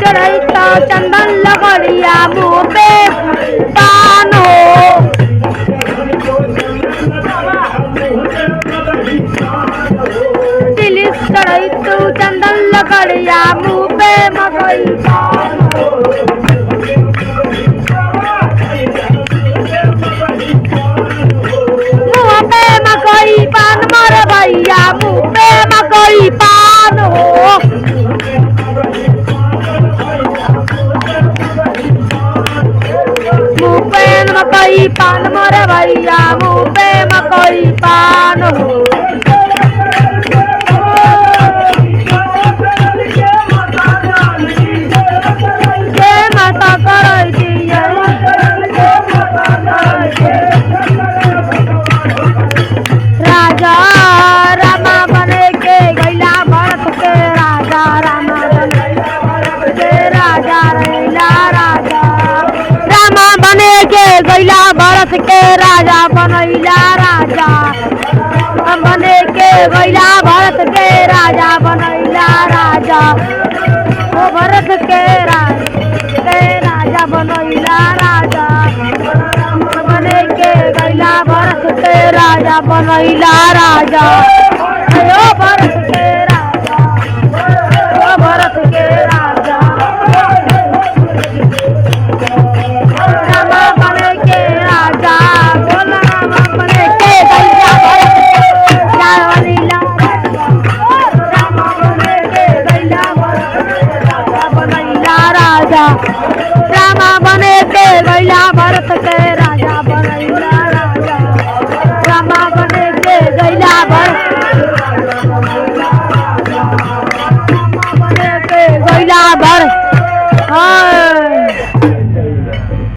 चढ़ई तो चंदन लगड़िया मुँह पे पान हो। तिलिस चढ़ई तो चंदन लगड़िया मुँह पे मकई पान हो। मुँह पे मकई पान मोरे भैया मुँह पे मकई पान हो। मुँह पे मकई पान मोरे भैया मुँह पे मकई पान हो। जय माता करई दिया राजा रामा बने के गैला भरत के राजा रामा बने के राजा रैला राजा रामा बने के गैला भरत के राजा बनैला राजा बने के गैला भरत के राजा बनैला राजा ओ भरत के राजा बनैला राजा बने के गैला भरत के राजा बनैला राजा ओ भरत के राजा ओ भरत के राजा रामा बने के राजा बोला रामा बने के गैला भरत रामा बने के गैला